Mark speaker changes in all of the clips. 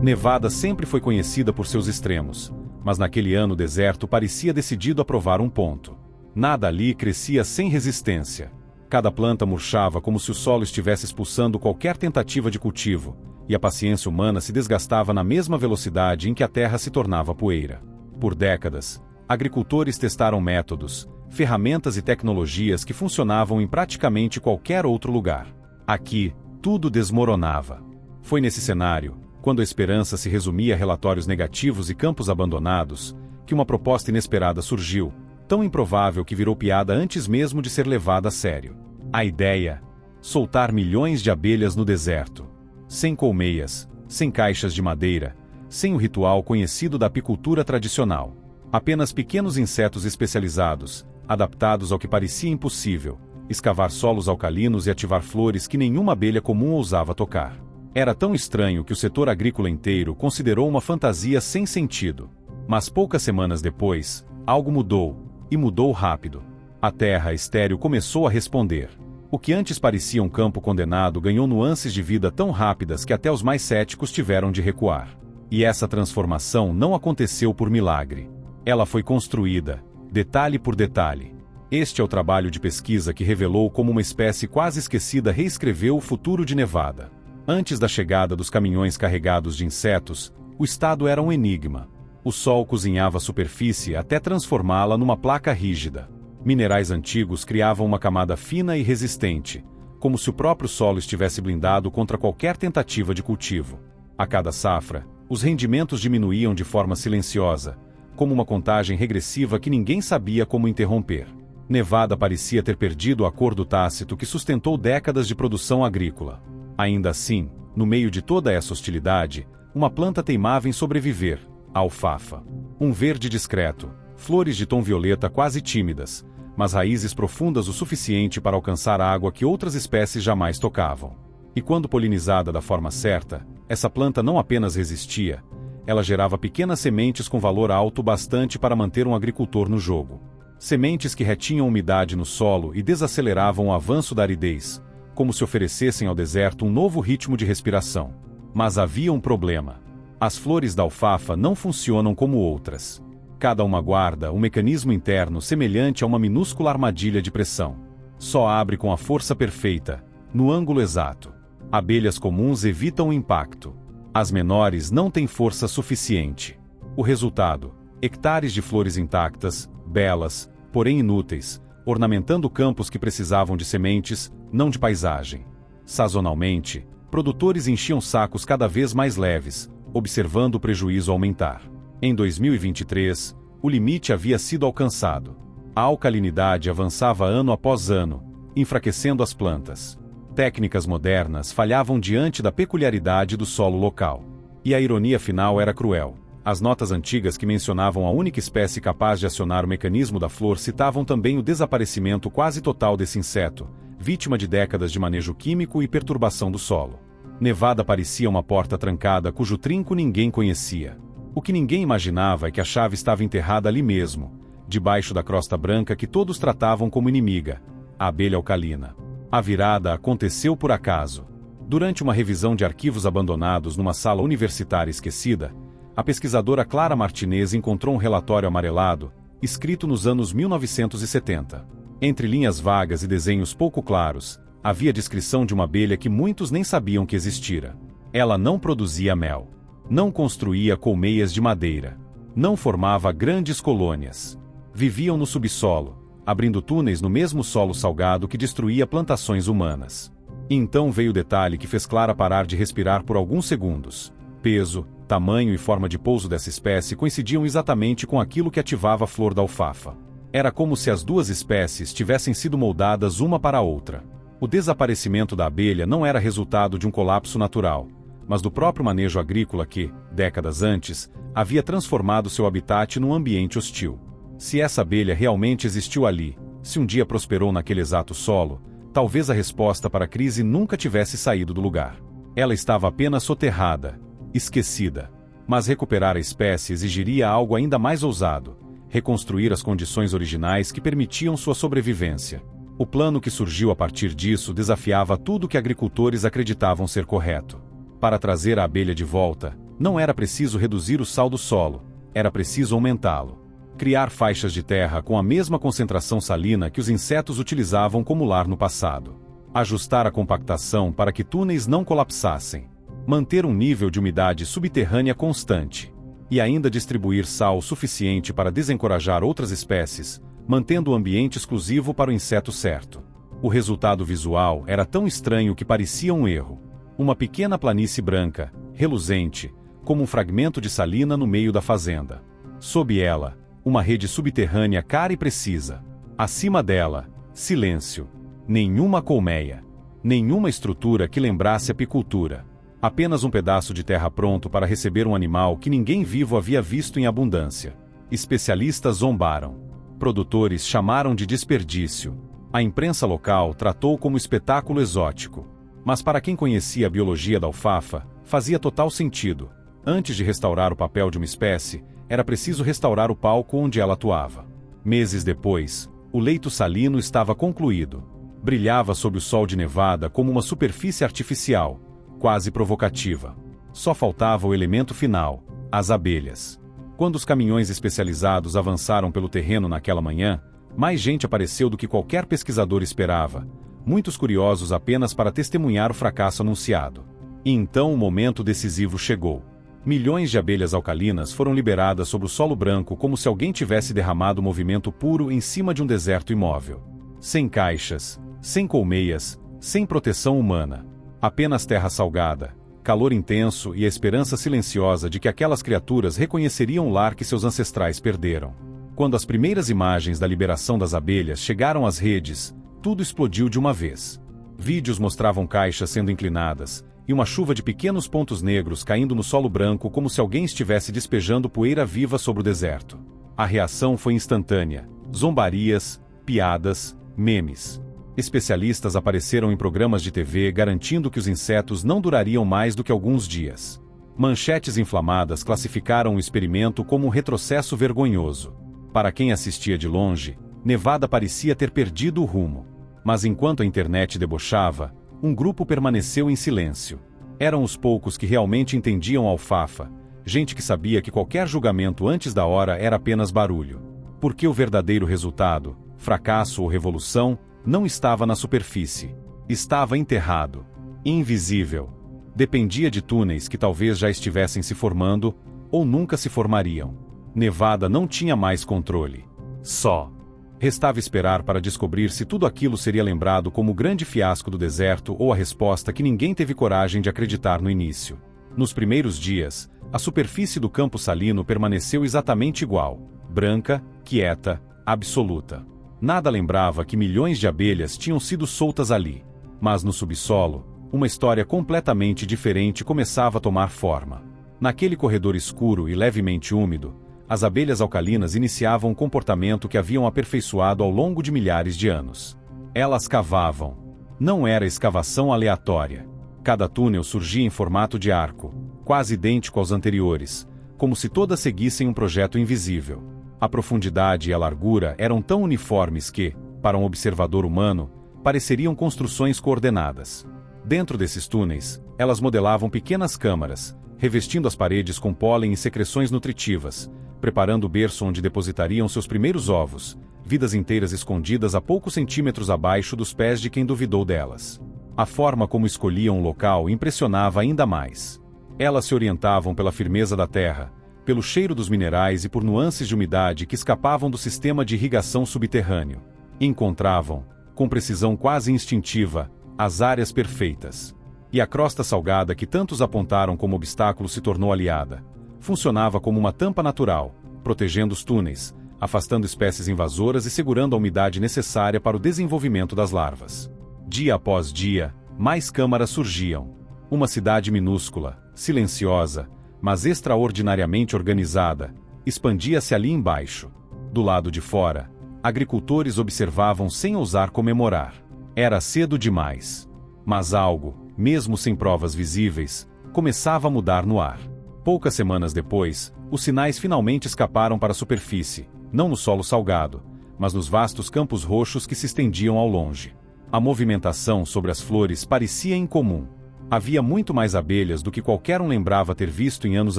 Speaker 1: Nevada sempre foi conhecida por seus extremos, mas naquele ano o deserto parecia decidido a provar um ponto. Nada ali crescia sem resistência. Cada planta murchava como se o solo estivesse expulsando qualquer tentativa de cultivo, e a paciência humana se desgastava na mesma velocidade em que a terra se tornava poeira. Por décadas, agricultores testaram métodos, ferramentas e tecnologias que funcionavam em praticamente qualquer outro lugar. Aqui, tudo desmoronava. Foi nesse cenário, quando a esperança se resumia a relatórios negativos e campos abandonados, que uma proposta inesperada surgiu, tão improvável que virou piada antes mesmo de ser levada a sério. A ideia: soltar milhões de abelhas no deserto. Sem colmeias, sem caixas de madeira, sem o ritual conhecido da apicultura tradicional. Apenas pequenos insetos especializados, adaptados ao que parecia impossível: escavar solos alcalinos e ativar flores que nenhuma abelha comum ousava tocar. Era tão estranho que o setor agrícola inteiro considerou uma fantasia sem sentido. Mas poucas semanas depois, algo mudou, e mudou rápido. A terra estéril começou a responder. O que antes parecia um campo condenado ganhou nuances de vida tão rápidas que até os mais céticos tiveram de recuar. E essa transformação não aconteceu por milagre. Ela foi construída, detalhe por detalhe. Este é o trabalho de pesquisa que revelou como uma espécie quase esquecida reescreveu o futuro de Nevada. Antes da chegada dos caminhões carregados de insetos, o estado era um enigma. O sol cozinhava a superfície até transformá-la numa placa rígida. Minerais antigos criavam uma camada fina e resistente, como se o próprio solo estivesse blindado contra qualquer tentativa de cultivo. A cada safra, os rendimentos diminuíam de forma silenciosa, como uma contagem regressiva que ninguém sabia como interromper. Nevada parecia ter perdido o acordo tácito que sustentou décadas de produção agrícola. Ainda assim, no meio de toda essa hostilidade, uma planta teimava em sobreviver: a alfafa. Um verde discreto, flores de tom violeta quase tímidas, mas raízes profundas o suficiente para alcançar a água que outras espécies jamais tocavam. E quando polinizada da forma certa, essa planta não apenas resistia, ela gerava pequenas sementes com valor alto bastante para manter um agricultor no jogo. Sementes que retinham umidade no solo e desaceleravam o avanço da aridez, como se oferecessem ao deserto um novo ritmo de respiração. Mas havia um problema. As flores da alfafa não funcionam como outras. Cada uma guarda um mecanismo interno semelhante a uma minúscula armadilha de pressão. Só abre com a força perfeita, no ângulo exato. Abelhas comuns evitam o impacto. As menores não têm força suficiente. O resultado: hectares de flores intactas, belas, porém inúteis, ornamentando campos que precisavam de sementes, não de paisagem. Sazonalmente, produtores enchiam sacos cada vez mais leves, observando o prejuízo aumentar. Em 2023, o limite havia sido alcançado. A alcalinidade avançava ano após ano, enfraquecendo as plantas. Técnicas modernas falhavam diante da peculiaridade do solo local. E a ironia final era cruel. As notas antigas que mencionavam a única espécie capaz de acionar o mecanismo da flor citavam também o desaparecimento quase total desse inseto, vítima de décadas de manejo químico e perturbação do solo. Nevada parecia uma porta trancada cujo trinco ninguém conhecia. O que ninguém imaginava é que a chave estava enterrada ali mesmo, debaixo da crosta branca que todos tratavam como inimiga: a abelha alcalina. A virada aconteceu por acaso. Durante uma revisão de arquivos abandonados numa sala universitária esquecida, a pesquisadora Clara Martinez encontrou um relatório amarelado, escrito nos anos 1970. Entre linhas vagas e desenhos pouco claros, havia a descrição de uma abelha que muitos nem sabiam que existira. Ela não produzia mel. Não construía colmeias de madeira. Não formava grandes colônias. Viviam no subsolo, abrindo túneis no mesmo solo salgado que destruía plantações humanas. E então veio o detalhe que fez Clara parar de respirar por alguns segundos. Peso, tamanho e forma de pouso dessa espécie coincidiam exatamente com aquilo que ativava a flor da alfafa. Era como se as duas espécies tivessem sido moldadas uma para a outra. O desaparecimento da abelha não era resultado de um colapso natural, mas do próprio manejo agrícola que, décadas antes, havia transformado seu habitat num ambiente hostil. Se essa abelha realmente existiu ali, se um dia prosperou naquele exato solo, talvez a resposta para a crise nunca tivesse saído do lugar. Ela estava apenas soterrada, esquecida. Mas recuperar a espécie exigiria algo ainda mais ousado: reconstruir as condições originais que permitiam sua sobrevivência. O plano que surgiu a partir disso desafiava tudo que agricultores acreditavam ser correto. Para trazer a abelha de volta, Não era preciso reduzir o sal do solo, era preciso aumentá-lo. Criar faixas de terra com a mesma concentração salina que os insetos utilizavam como lar no passado. Ajustar a compactação para que túneis não colapsassem. Manter um nível de umidade subterrânea constante. E ainda distribuir sal suficiente para desencorajar outras espécies, mantendo o ambiente exclusivo para o inseto certo. O resultado visual era tão estranho que parecia um erro. Uma pequena planície branca, reluzente, como um fragmento de salina no meio da fazenda. Sob ela, uma rede subterrânea cara e precisa. Acima dela, silêncio. Nenhuma colmeia. Nenhuma estrutura que lembrasse apicultura. Apenas um pedaço de terra pronto para receber um animal que ninguém vivo havia visto em abundância. Especialistas zombaram. Produtores chamaram de desperdício. A imprensa local tratou como espetáculo exótico. Mas para quem conhecia a biologia da alfafa, fazia total sentido. Antes de restaurar o papel de uma espécie, era preciso restaurar o palco onde ela atuava. Meses depois, o leito salino estava concluído. Brilhava sob o sol de Nevada como uma superfície artificial, quase provocativa. Só faltava o elemento final, as abelhas. Quando os caminhões especializados avançaram pelo terreno naquela manhã, mais gente apareceu do que qualquer pesquisador esperava, muitos curiosos apenas para testemunhar o fracasso anunciado. E então o momento decisivo chegou. Milhões de abelhas alcalinas foram liberadas sobre o solo branco como se alguém tivesse derramado movimento puro em cima de um deserto imóvel. Sem caixas, sem colmeias, sem proteção humana. Apenas terra salgada, calor intenso e a esperança silenciosa de que aquelas criaturas reconheceriam o lar que seus ancestrais perderam. Quando as primeiras imagens da liberação das abelhas chegaram às redes, tudo explodiu de uma vez. Vídeos mostravam caixas sendo inclinadas, e uma chuva de pequenos pontos negros caindo no solo branco como se alguém estivesse despejando poeira viva sobre o deserto. A reação foi instantânea. Zombarias, piadas, memes. Especialistas apareceram em programas de TV garantindo que os insetos não durariam mais do que alguns dias. Manchetes inflamadas classificaram o experimento como um retrocesso vergonhoso. Para quem assistia de longe, Nevada parecia ter perdido o rumo. Mas enquanto a internet debochava, um grupo permaneceu em silêncio. Eram os poucos que realmente entendiam a alfafa, gente que sabia que qualquer julgamento antes da hora era apenas barulho. Porque o verdadeiro resultado, fracasso ou revolução, não estava na superfície. Estava enterrado. Invisível. Dependia de túneis que talvez já estivessem se formando, ou nunca se formariam. Nevada não tinha mais controle. Só. Restava esperar para descobrir se tudo aquilo seria lembrado como o grande fiasco do deserto ou a resposta que ninguém teve coragem de acreditar no início. Nos primeiros dias, a superfície do campo salino permaneceu exatamente igual, branca, quieta, absoluta. Nada lembrava que milhões de abelhas tinham sido soltas ali. Mas no subsolo, uma história completamente diferente começava a tomar forma. Naquele corredor escuro e levemente úmido, as abelhas alcalinas iniciavam um comportamento que haviam aperfeiçoado ao longo de milhares de anos. Elas cavavam. Não era escavação aleatória. Cada túnel surgia em formato de arco, quase idêntico aos anteriores, como se todas seguissem um projeto invisível. A profundidade e a largura eram tão uniformes que, para um observador humano, pareceriam construções coordenadas. Dentro desses túneis, elas modelavam pequenas câmaras, revestindo as paredes com pólen e secreções nutritivas, preparando o berço onde depositariam seus primeiros ovos, vidas inteiras escondidas a poucos centímetros abaixo dos pés de quem duvidou delas. A forma como escolhiam o local impressionava ainda mais. Elas se orientavam pela firmeza da terra, pelo cheiro dos minerais e por nuances de umidade que escapavam do sistema de irrigação subterrâneo. Encontravam, com precisão quase instintiva, as áreas perfeitas. E a crosta salgada que tantos apontaram como obstáculo se tornou aliada. Funcionava como uma tampa natural, protegendo os túneis, afastando espécies invasoras e segurando a umidade necessária para o desenvolvimento das larvas. Dia após dia, mais câmaras surgiam. Uma cidade minúscula, silenciosa, mas extraordinariamente organizada, expandia-se ali embaixo. Do lado de fora, agricultores observavam sem ousar comemorar. Era cedo demais. Mas algo, mesmo sem provas visíveis, começava a mudar no ar. Poucas semanas depois, os sinais finalmente escaparam para a superfície, não no solo salgado, mas nos vastos campos roxos que se estendiam ao longe. A movimentação sobre as flores parecia incomum. Havia muito mais abelhas do que qualquer um lembrava ter visto em anos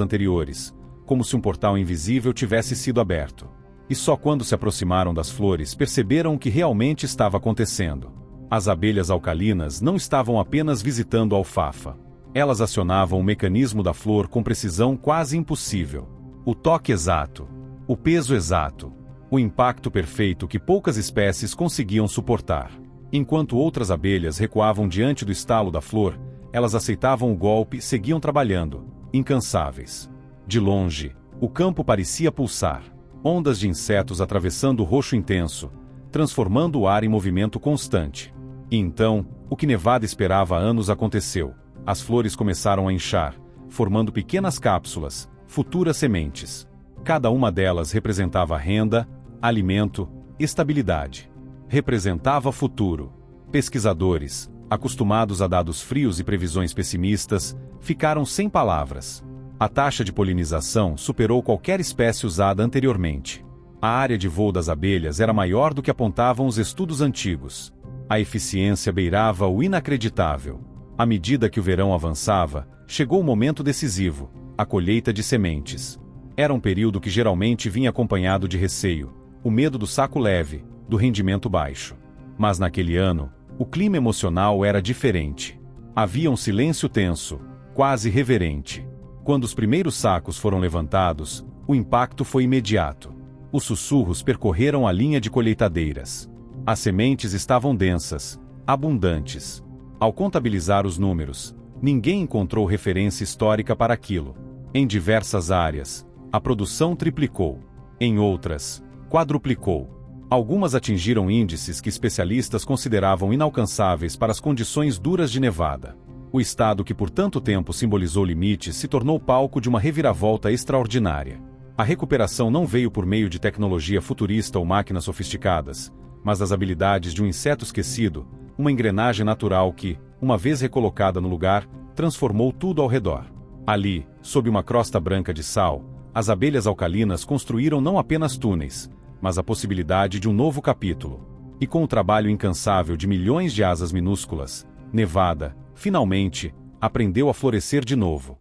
Speaker 1: anteriores, como se um portal invisível tivesse sido aberto. E só quando se aproximaram das flores perceberam o que realmente estava acontecendo. As abelhas alcalinas não estavam apenas visitando a alfafa. Elas acionavam o mecanismo da flor com precisão quase impossível. O toque exato, o peso exato, o impacto perfeito que poucas espécies conseguiam suportar. Enquanto outras abelhas recuavam diante do estalo da flor, elas aceitavam o golpe e seguiam trabalhando, incansáveis. De longe, o campo parecia pulsar. Ondas de insetos atravessando o roxo intenso, transformando o ar em movimento constante. E então, o que Nevada esperava há anos aconteceu. As flores começaram a inchar, formando pequenas cápsulas, futuras sementes. Cada uma delas representava renda, alimento, estabilidade. Representava futuro. Pesquisadores, acostumados a dados frios e previsões pessimistas, ficaram sem palavras. A taxa de polinização superou qualquer espécie usada anteriormente. A área de voo das abelhas era maior do que apontavam os estudos antigos. A eficiência beirava o inacreditável. À medida que o verão avançava, chegou o momento decisivo, a colheita de sementes. Era um período que geralmente vinha acompanhado de receio, o medo do saco leve, do rendimento baixo. Mas naquele ano, o clima emocional era diferente. Havia um silêncio tenso, quase reverente. Quando os primeiros sacos foram levantados, o impacto foi imediato. Os sussurros percorreram a linha de colheitadeiras. As sementes estavam densas, abundantes. Ao contabilizar os números, ninguém encontrou referência histórica para aquilo. Em diversas áreas, a produção triplicou. Em outras, quadruplicou. Algumas atingiram índices que especialistas consideravam inalcançáveis para as condições duras de Nevada. O estado que por tanto tempo simbolizou limites se tornou palco de uma reviravolta extraordinária. A recuperação não veio por meio de tecnologia futurista ou máquinas sofisticadas, mas das habilidades de um inseto esquecido, uma engrenagem natural que, uma vez recolocada no lugar, transformou tudo ao redor. Ali, sob uma crosta branca de sal, as abelhas alcalinas construíram não apenas túneis, mas a possibilidade de um novo capítulo. E com o trabalho incansável de milhões de asas minúsculas, Nevada, finalmente, aprendeu a florescer de novo.